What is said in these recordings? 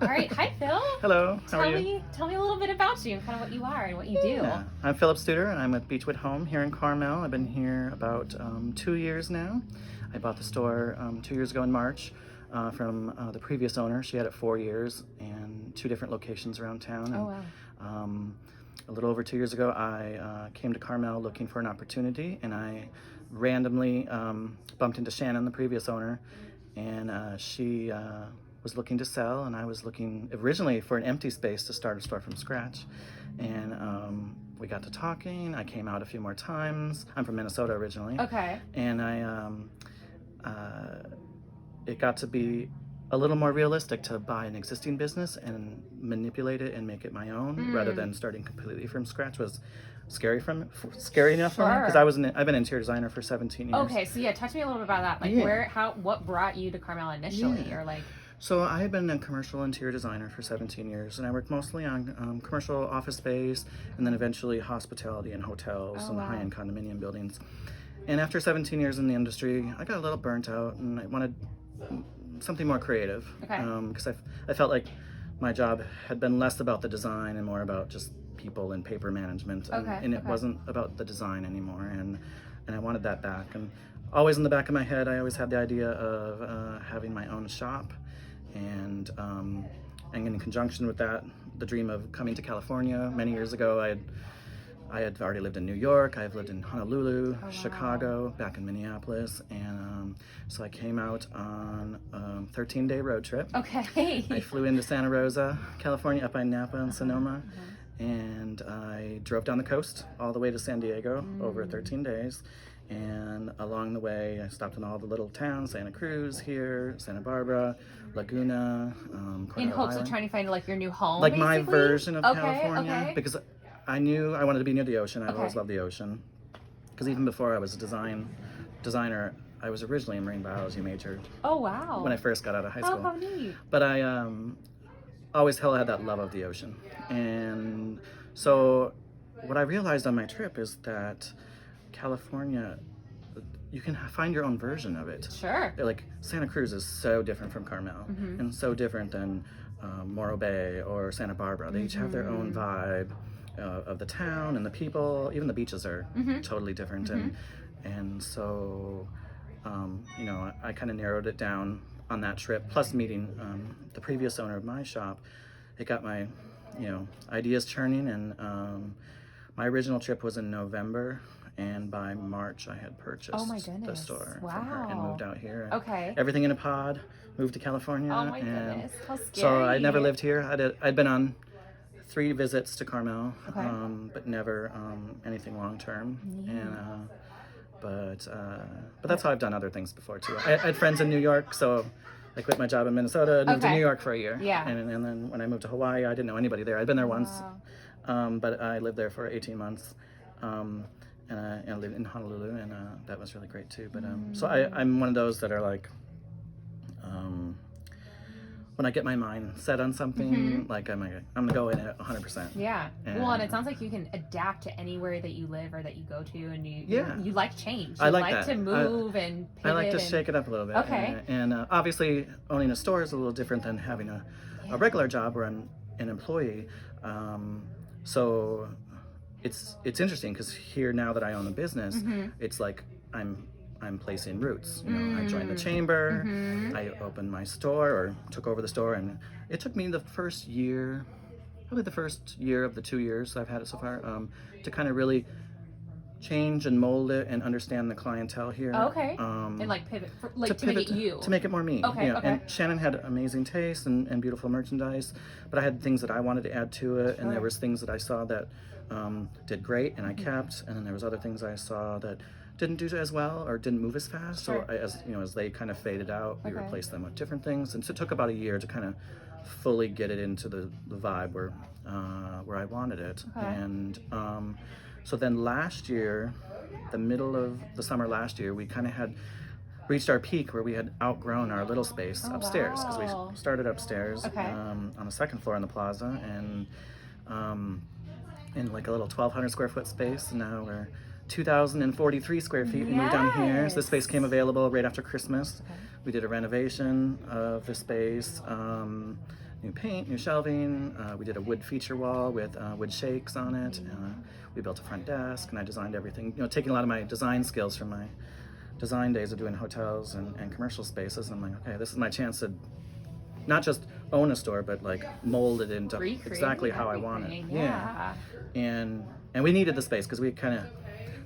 All right. Hi, Phil. Hello. How are you? Tell me a little bit about you, kind of what you are and what you do. Yeah, I'm Philip Studer, and I'm with Beechwood Home here in Carmel. I've been here about 2 years now. I bought the store 2 years ago in March from the previous owner. She had it 4 years and two different locations around town. Oh, wow. A little over 2 years ago, I came to Carmel looking for an opportunity, and I randomly bumped into Shannon, the previous owner, and she was looking to sell, and I was looking originally for an empty space to start a store from scratch. And we got to talking. I came out a few more times. I'm from Minnesota originally. Okay. And it got to be a little more realistic to buy an existing business and manipulate it and make it my own, rather than starting completely from scratch. Was scary enough for me, because I've been an interior designer for 17 years. Okay, so talk to me a little bit about that. Like, what brought you to Carmel initially, or like? So I had been a commercial interior designer for 17 years, and I worked mostly on commercial office space, and then eventually hospitality and hotels and high-end condominium buildings. And after 17 years in the industry, I got a little burnt out, and I wanted something more creative. Okay. Because I felt like my job had been less about the design and more about just people and paper management, and it wasn't about the design anymore, and I wanted that back. And always in the back of my head, I always had the idea of having my own shop. And in conjunction with that, the dream of coming to California. Many years ago, I had already lived in New York. I've lived in Honolulu, Chicago, back in Minneapolis, and so I came out on a 13-day road trip. Okay. I flew into Santa Rosa, California, up by Napa and Sonoma, and I drove down the coast all the way to San Diego over 13 days. And along the way, I stopped in all the little towns: Santa Cruz here, Santa Barbara, Laguna, In hopes Island. of trying to find like your new home, like basically? my version of California, Okay. because I knew I wanted to be near the ocean. I've always loved the ocean, because even before I was a designer, I was originally a marine biology major. Oh, wow. When I first got out of high school. Oh, how neat. But I always had that love of the ocean. And so what I realized on my trip is that California, you can find your own version of it. Sure. Like Santa Cruz is so different from Carmel, and so different than Morro Bay or Santa Barbara. They each have their own vibe of the town and the people. Even the beaches are totally different. And so I kind of narrowed it down on that trip, plus meeting the previous owner of my shop. It got my ideas churning, and my original trip was in November, and by March I had purchased the store from her and moved out here. Okay. Everything in a pod, moved to California. Oh my goodness, how scary. So I never lived here. I'd been on 3 visits to Carmel, but never anything long term. And but that's how I've done other things before too. I had friends in New York, so I quit my job in Minnesota and moved to New York for a year. Yeah. And then when I moved to Hawaii, I didn't know anybody there. I'd been there once, but I lived there for 18 months. And I lived in Honolulu, and that was really great too. But so I'm one of those that are like, when I get my mind set on something, like I'm gonna go in it 100%. Yeah. And it sounds like you can adapt to anywhere that you live or that you go to, and you like change. You I like that. To move and pivot. I like to shake it up a little bit. Okay. And obviously, owning a store is a little different than having a regular job where I'm an employee. So it's interesting, because here, now that I own a business, it's like I'm placing roots. I joined the chamber, I opened my store, or took over the store, and it took me the first year of the 2 years I've had it so far, to kind of really change and mold it and understand the clientele here. Okay. And like pivot, to make it you. To make it more me. Okay. And Shannon had amazing taste and beautiful merchandise, but I had things that I wanted to add to it, and there was things that I saw that did great and I kept, and then there was other things I saw that didn't do as well or didn't move as fast. So as they kind of faded out, we replaced them with different things, and so it took about a year to kind of fully get it into the vibe where I wanted it. And so then last year, the middle of the summer last year, we kind of had reached our peak where we had outgrown our little space upstairs, because we started upstairs on the second floor in the plaza, and in like a little 1,200 square foot space, and now we're 2,043 square feet. We moved down here, so the space came available right after Christmas. We did a renovation of the space, new paint, new shelving. We did a wood feature wall with wood shakes on it. We built a front desk, and I designed everything. Taking a lot of my design skills from my design days of doing hotels and commercial spaces. I'm like, okay, this is my chance to not just own a store, but like mold it into exactly how I want it. Yeah. And we needed the space because we kind of,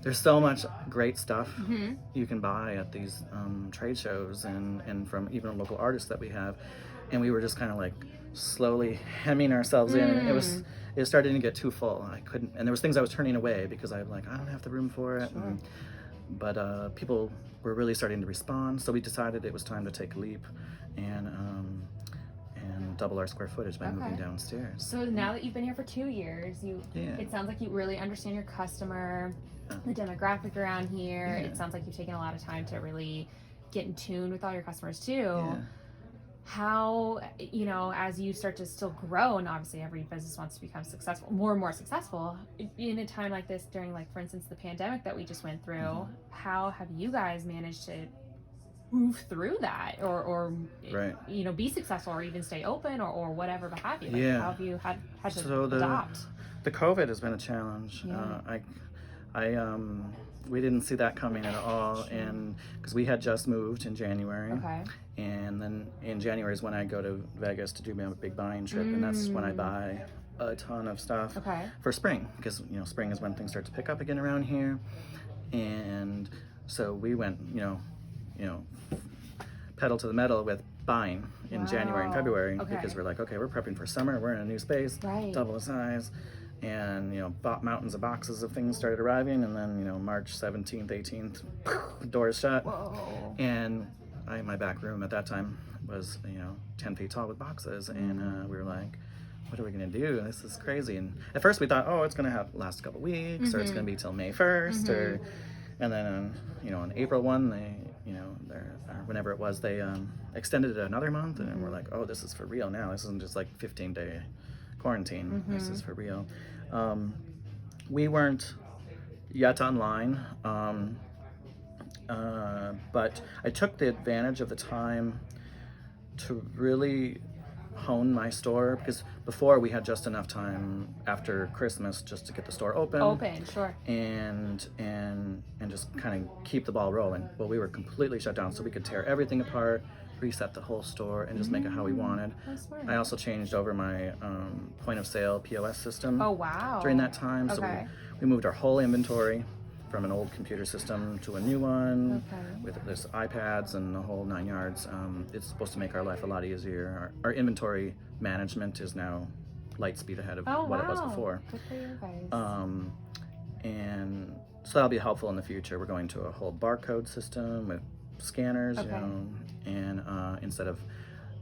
there's so much great stuff you can buy at these trade shows and from even local artists that we have. And we were just kind of like slowly hemming ourselves in. And it was starting to get too full. I couldn't, and there was things I was turning away because I'm like, I don't have the room for it. Sure. But people were really starting to respond. So we decided it was time to take a leap and double our square footage by moving downstairs. So now that you've been here for 2 years, it sounds like you really understand your customer, the demographic around here. It sounds like you've taken a lot of time to really get in tune with all your customers too. How, as you start to still grow, and obviously every business wants to become successful, more and more successful, in a time like this, during, like, for instance, the pandemic that we just went through, how have you guys managed to move through that or be successful or even stay open or whatever but have you? Like, how have you had to adopt? The COVID has been a challenge. We didn't see that coming at all, and because we had just moved in January, and then in January is when I go to Vegas to do my big buying trip, and that's when I buy a ton of stuff for spring, because spring is when things start to pick up again around here. And so we went pedal to the metal with buying in January and February, because we're like, okay, we're prepping for summer, we're in a new space, double the size. And bought mountains of boxes of things started arriving, and then March 17th, 18th, doors shut. And my back room at that time was 10 feet tall with boxes, and we were like, what are we gonna do? This is crazy. And at first we thought, oh, it's gonna last a couple weeks, or it's gonna be till May 1st, and then on April 1 they whenever it was, they extended it another month, and we're like, oh, this is for real now. This isn't just like 15-day quarantine. This is for real. We weren't yet online, but I took the advantage of the time to really hone my store, because before we had just enough time after Christmas just to get the store open, and just kind of keep the ball rolling. Well, we were completely shut down, so we could tear everything apart, reset the whole store, and just make it how we wanted. I also changed over my point of sale POS system during that time. So we moved our whole inventory from an old computer system to a new one with this iPads and the whole 9 yards. It's supposed to make our life a lot easier. Our inventory management is now light speed ahead of what it was before. Good for you guys. And so that'll be helpful in the future. We're going to a whole barcode system with scanners, and instead of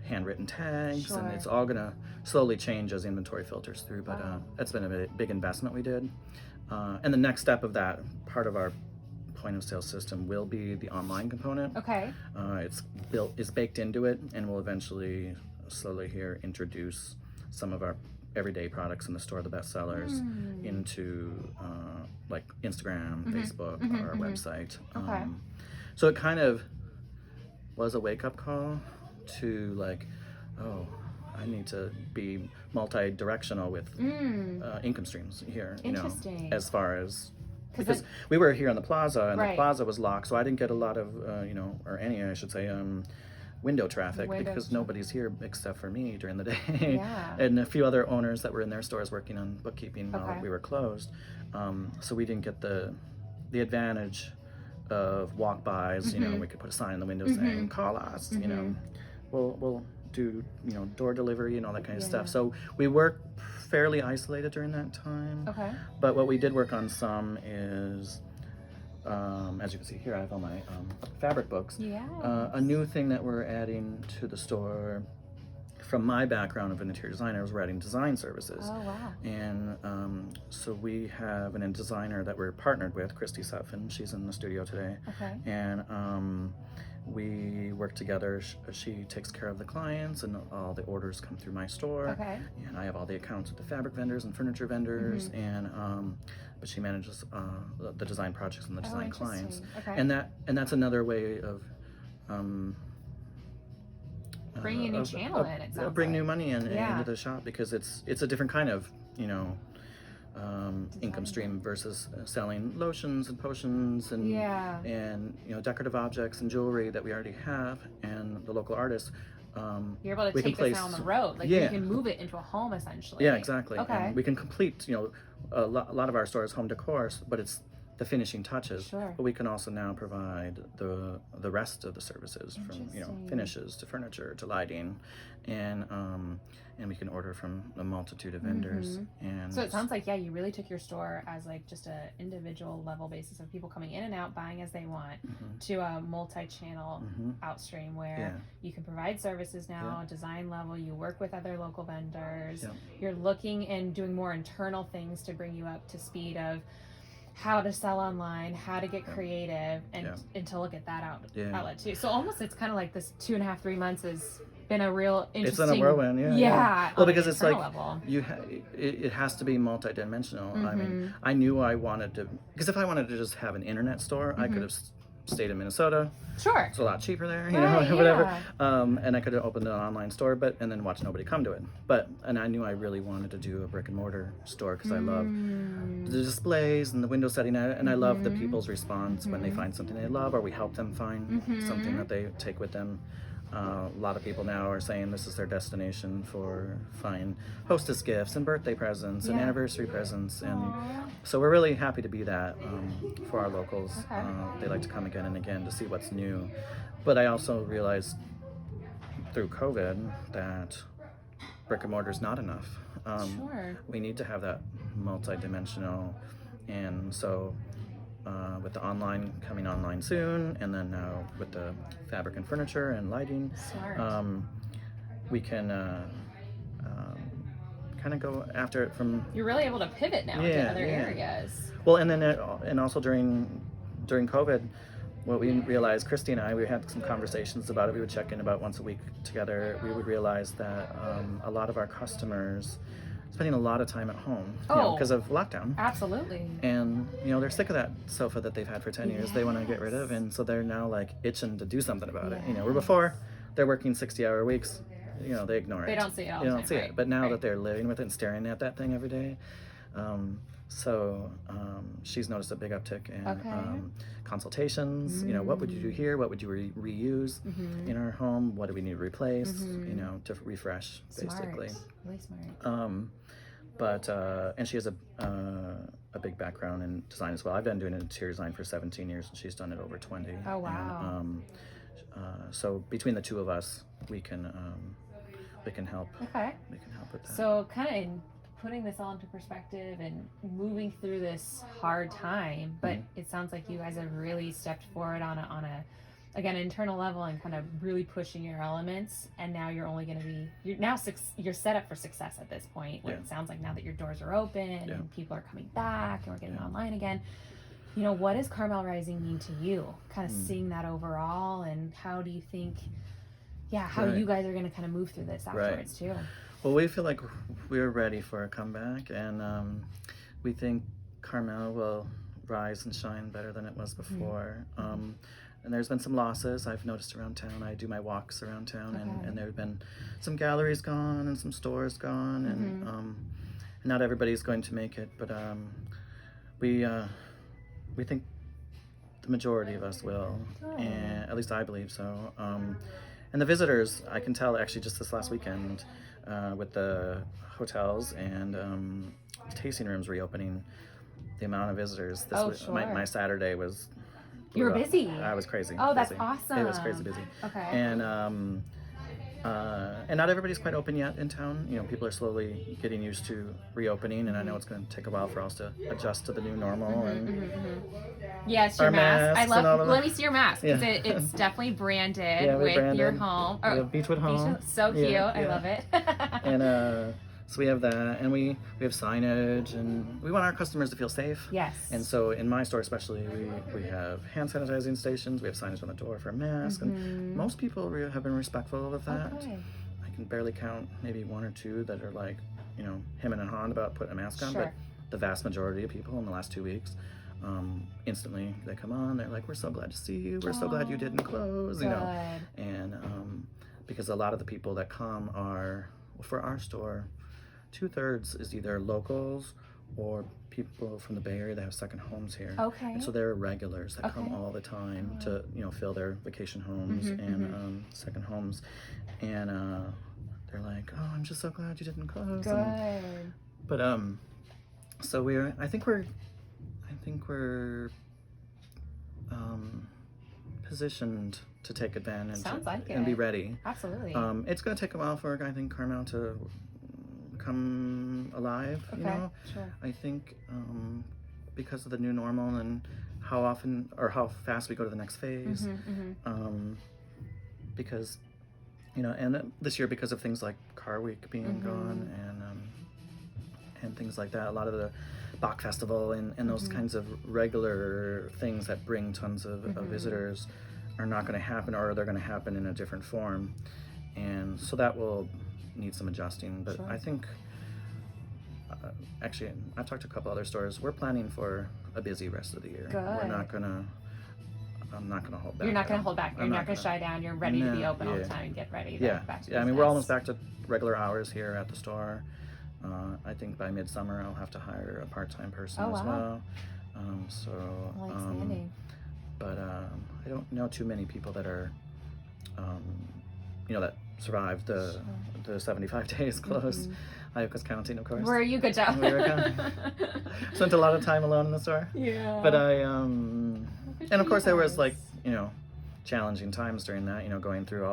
handwritten tags, and it's all gonna slowly change as inventory filters through. But that's been a big investment we did. And the next step of that, part of our point of sale system, will be the online component. It's baked into it, and we'll eventually slowly here introduce some of our everyday products in the store, the best sellers, into like Instagram, Facebook, or our website. So it kind of was a wake-up call to like, oh, I need to be multi-directional with income streams here. As far as, because we were here on the plaza, and the plaza was locked, so I didn't get a lot of or any, I should say, window traffic, because nobody's here except for me during the day, and a few other owners that were in their stores working on bookkeeping while we were closed. So we didn't get the advantage of walk-bys. We could put a sign in the window saying, call us, we'll do door delivery and all that kind of stuff. So we were fairly isolated during that time. But what we did work on some is, as you can see here, I have all my fabric books. A new thing that we're adding to the store, from my background of an interior designer, was we're adding design services. And so we have a designer that we're partnered with, Christy Sutphin. She's in the studio today. And we work together. She takes care of the clients, and all the orders come through my store. And I have all the accounts with the fabric vendors and furniture vendors, and but she manages the design projects and the design clients. And that's another way of bringing a new channel in. It sounds bring like. new money into the shop, because it's a different kind of, you know, income stream versus selling lotions and potions and you know, decorative objects and jewelry that we already have, and the local artists. You're able to take this out on the road, like you can move it into a home essentially. Yeah, exactly. Okay. And we can complete, you know, a lot of our stores home decor, but it's the finishing touches. Sure. But we can also now provide the rest of the services, from, you know, finishes to furniture to lighting, and we can order from a multitude of vendors. And so it sounds like, you really took your store as like just a individual level basis of people coming in and out, buying as they want, to a multi-channel outstream where you can provide services now, design level, you work with other local vendors, you're looking and doing more internal things to bring you up to speed of how to sell online, how to get creative, and to look at that outlet too. So almost it's kind of like this 2.5, 3 months has been a real interesting. It's in a whirlwind, Well, because it's like it has to be multidimensional. I mean, I knew I wanted to, because if I wanted to just have an internet store, I could have stayed in Minnesota. Sure. It's a lot cheaper there, you know, whatever. And I could have opened an online store, and then watch nobody come to it. And I knew I really wanted to do a brick and mortar store, because I love the displays and the window setting, and I love the people's response when they find something they love, or we help them find something that they take with them. A lot of people now are saying this is their destination for fine hostess gifts and birthday presents and anniversary presents, and so we're really happy to be that for our locals. They like to come again and again to see what's new. But I also realized through COVID that brick and mortar is not enough. We need to have that multi-dimensional, and so with the online coming online soon, and then now with the fabric and furniture and lighting, we can kind of go after it from. You're really able to pivot now to other areas. Well, and then and also during COVID, what we realized, Christy and I, we had some conversations about it. We would check in about once a week together. We would realize that a lot of our customers spending a lot of time at home because of lockdown. Absolutely. And, you know, they're sick of that sofa that they've had for 10 years. They want to get rid of, and so they're now like itching to do something about it. You know, where before they're working 60-hour weeks, you know, they ignore it. They don't see it all the time. They don't see right? it. But now that they're living with it and staring at that thing every day, she's noticed a big uptick in consultations. You know, what would you do here? What would you reuse in our home? What do we need to replace? You know, to refresh, basically. Really smart. And she has a big background in design as well. I've been doing interior design for 17 years, and she's done it over 20. Oh, wow. And, so between the two of us, we can help. Okay. We can help with that. So kind of putting this all into perspective and moving through this hard time, but it sounds like you guys have really stepped forward on a again, internal level, and kind of really pushing your elements. And now you're only going to be, you're set up for success at this point, where it sounds like now that your doors are open and people are coming back and we're getting online again. You know, what does Carmel Rising mean to you? Kind of seeing that overall, and how do you think, how you guys are going to kind of move through this afterwards too? Well, we feel like we're ready for a comeback, and we think Carmel will rise and shine better than it was before. And there's been some losses I've noticed around town. I do my walks around town, and there have been some galleries gone and some stores gone, and not everybody's going to make it, but we think the majority of us will, and at least I believe so. And the visitors, I can tell actually just this last weekend with the hotels and tasting rooms reopening, the amount of visitors. My Saturday was. You were busy. I was crazy. Oh, that's busy. awesome. It was crazy busy. Okay. And not everybody's quite open yet in town. You know, people are slowly getting used to reopening, and I know it's going to take a while for us to adjust to the new normal. Yes, your mask. I love. Let me see your mask, because it's definitely branded with your home. We have Beechwood Home. So cute. I love it. And so we have that, and we have signage, and we want our customers to feel safe. Yes. And so in my store especially, we have hand sanitizing stations, we have signage on the door for a mask, and most people have been respectful of that. Okay. I can barely count maybe one or two that are like, you know, hemming and hawing about putting a mask on, but the vast majority of people in the last 2 weeks, instantly they come on, they're like, we're so glad to see you, we're so glad you didn't close, you know. And because a lot of the people that come are, well, for our store, 2/3 is either locals or people from the Bay Area that have second homes here. Okay. And so there are regulars that come all the time to, you know, fill their vacation homes and second homes. And they're like, oh, I'm just so glad you didn't close. Good. But so I think we're positioned to take advantage. Sounds like and be it. ready. Absolutely. It's going to take a while for, I think, Carmel to come alive, you know? Sure. I think because of the new normal and how often or how fast we go to the next phase. Because, you know, and this year because of things like Car Week being gone and things like that, a lot of the Bach Festival and those kinds of regular things that bring tons of visitors are not going to happen, or they're going to happen in a different form. And so that will need some adjusting. But I think, actually, I've talked to a couple other stores. We're planning for a busy rest of the year. Good. I'm not going to hold back. You're not going to hold back. You're not going to shy down. You're ready to be open all the time and get ready. Back to I mean, we're almost back to regular hours here at the store. I think by midsummer I'll have to hire a part-time person as well. Outstanding. But I don't know too many people that are, you know, that survived the 75 days closed. I was counting, of course. Were you? Good job. We were counting. Spent a lot of time alone in the store. Yeah. But and of course there was, like, you know, challenging times during that, you know, going through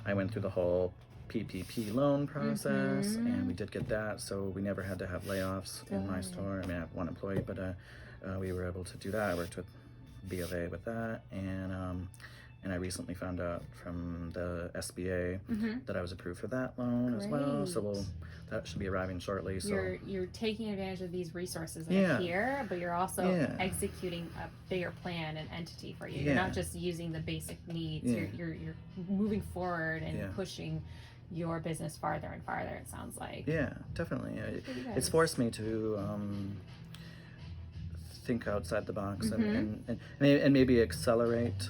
I went through the whole PPP loan process, and we did get that, so we never had to have layoffs in my store. I mean, I have one employee, but we were able to do that. I worked with B of A with that, and I recently found out from the SBA that I was approved for that loan as well. So that should be arriving shortly. So you're taking advantage of these resources that are here, but you're also executing a bigger plan and entity for you. You're not just using the basic needs. You're moving forward and pushing your business farther and farther, it sounds like. Yeah, definitely. It's forced me to think outside the box and maybe accelerate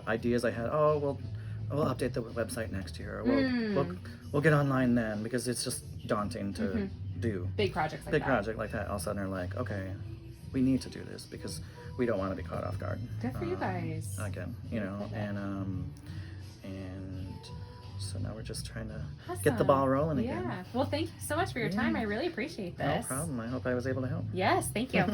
ideas I had. Oh, well, we'll update the website next year, or we'll get online then, because it's just daunting to do. Big project like that. All of a sudden they're like, okay, we need to do this because we don't want to be caught off guard. Good for you guys. Again, you know, and so now we're just trying to get the ball rolling again. Yeah. Well, thank you so much for your time. I really appreciate this. No problem. I hope I was able to help. Yes, thank you.